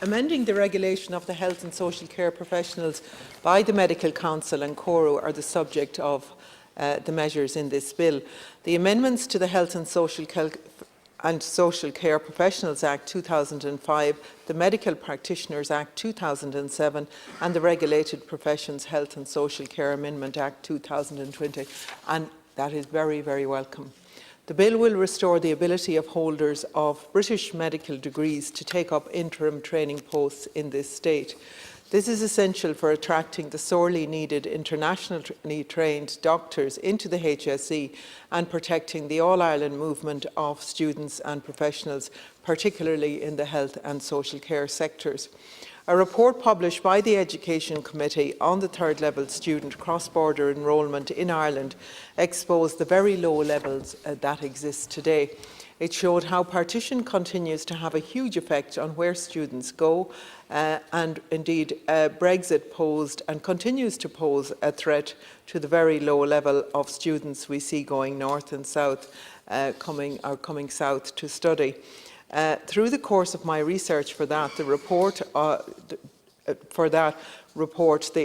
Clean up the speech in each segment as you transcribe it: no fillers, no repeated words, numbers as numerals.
Amending the regulation of the health and social care professionals by the Medical Council and Coro are the subject of the measures in this bill. The amendments to the Health and Social Care Professionals Act 2005, the Medical Practitioners Act 2007 and the Regulated Professions Health and Social Care Amendment Act 2020, and that is very, very welcome. The bill will restore the ability of holders of British medical degrees to take up interim training posts in this state. This is essential for attracting the sorely needed internationally trained doctors into the HSE and protecting the All-Ireland movement of students and professionals, particularly in the health and social care sectors. A report published by the Education Committee on the third level student cross-border enrolment in Ireland exposed the very low levels that exist today. It showed how partition continues to have a huge effect on where students go, and indeed Brexit posed and continues to pose a threat to the very low level of students we see going north and south, coming south to study. Through the course of my research for that, the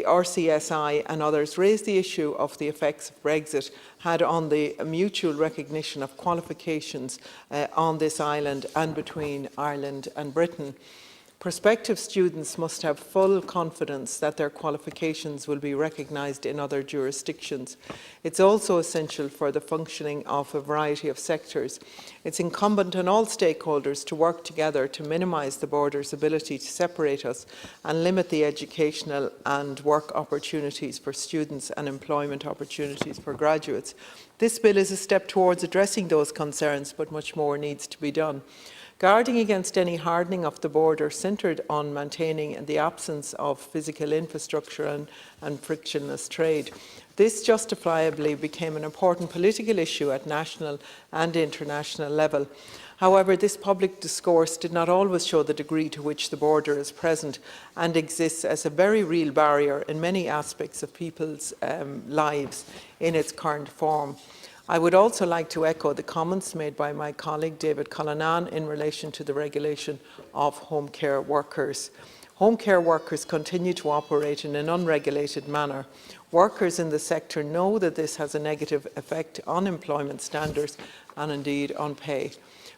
RCSI and others raised the issue of the effects of Brexit had on the mutual recognition of qualifications on this island and between Ireland and Britain. Prospective students must have full confidence that their qualifications will be recognised in other jurisdictions. It's also essential for the functioning of a variety of sectors. It's incumbent on all stakeholders to work together to minimise the border's ability to separate us and limit the educational and work opportunities for students and employment opportunities for graduates. This bill is a step towards addressing those concerns, but much more needs to be done. Guarding against any hardening of the border centred on maintaining the absence of physical infrastructure and frictionless trade. This justifiably became an important political issue at national and international level. However, this public discourse did not always show the degree to which the border is present and exists as a very real barrier in many aspects of people's lives in its current form. I would also like to echo the comments made by my colleague David Cullinan in relation to the regulation of home care workers. Home care workers continue to operate in an unregulated manner. Workers in the sector know that this has a negative effect on employment standards and indeed on pay.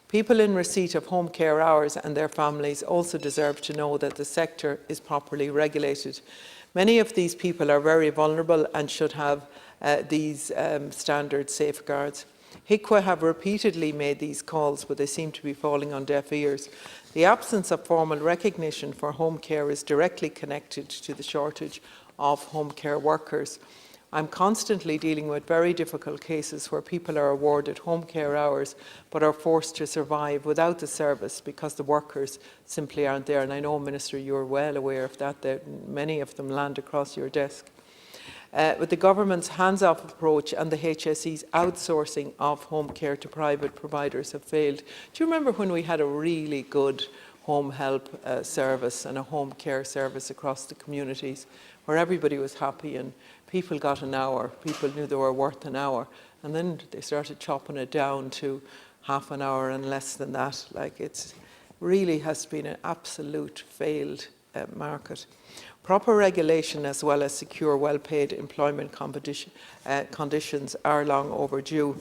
People in receipt of home care hours and their families also deserve to know that the sector is properly regulated. Many of these people are very vulnerable and should have these standard safeguards. HICWA have repeatedly made these calls, but they seem to be falling on deaf ears. The absence of formal recognition for home care is directly connected to the shortage of home care workers. I'm constantly dealing with very difficult cases where people are awarded home care hours but are forced to survive without the service because the workers simply aren't there. And I know, Minister, you're well aware of that many of them land across your desk. With the government's hands-off approach and the HSE's outsourcing of home care to private providers have failed. Do you remember when we had a really good home help service and a home care service across the communities where everybody was happy and people got an hour, people knew they were worth an hour, and then they started chopping it down to half an hour and less than that. Like, it's really has been an absolute failed market. Proper regulation as well as secure, well-paid employment conditions are long overdue.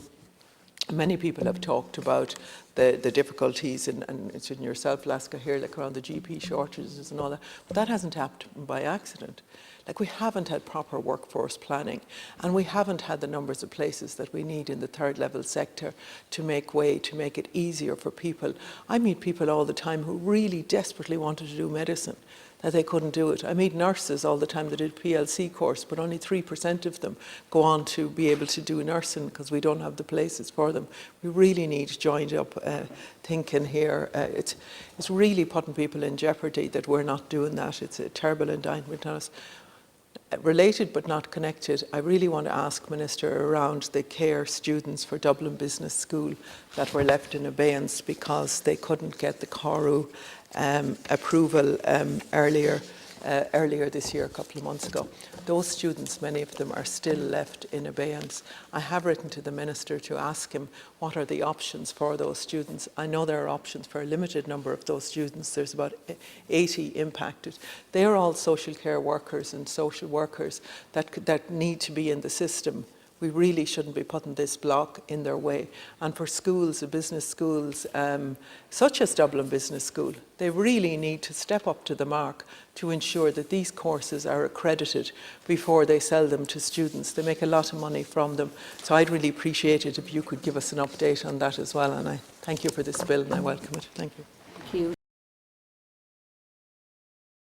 Many people have talked about the difficulties, and it's in yourself, Laska, here, like around the GP shortages and all that, but that hasn't happened by accident. Like, we haven't had proper workforce planning, and we haven't had the numbers of places that we need in the third level sector to make it easier for people. I meet people all the time who really desperately wanted to do medicine, that they couldn't do it. I meet nurses all the time that did PLC course, but only 3% of them go on to be able to do nursing because we don't have the places for them. We really need joined up thinking here. It's really putting people in jeopardy that we're not doing that. It's a terrible indictment on us. Related but not connected, I really want to ask Minister around the care students for Dublin Business School that were left in abeyance because they couldn't get the Coro approval earlier earlier this year, a couple of months ago. Those students, many of them, are still left in abeyance. I have written to the Minister to ask him what are the options for those students. I know there are options for a limited number of those students. There's about 80 impacted. They are all social care workers and social workers that need to be in the system. We really shouldn't be putting this block in their way. And for schools, business schools, such as Dublin Business School, they really need to step up to the mark to ensure that these courses are accredited before they sell them to students. They make a lot of money from them. So I'd really appreciate it if you could give us an update on that as well. And I thank you for this bill and I welcome it. Thank you.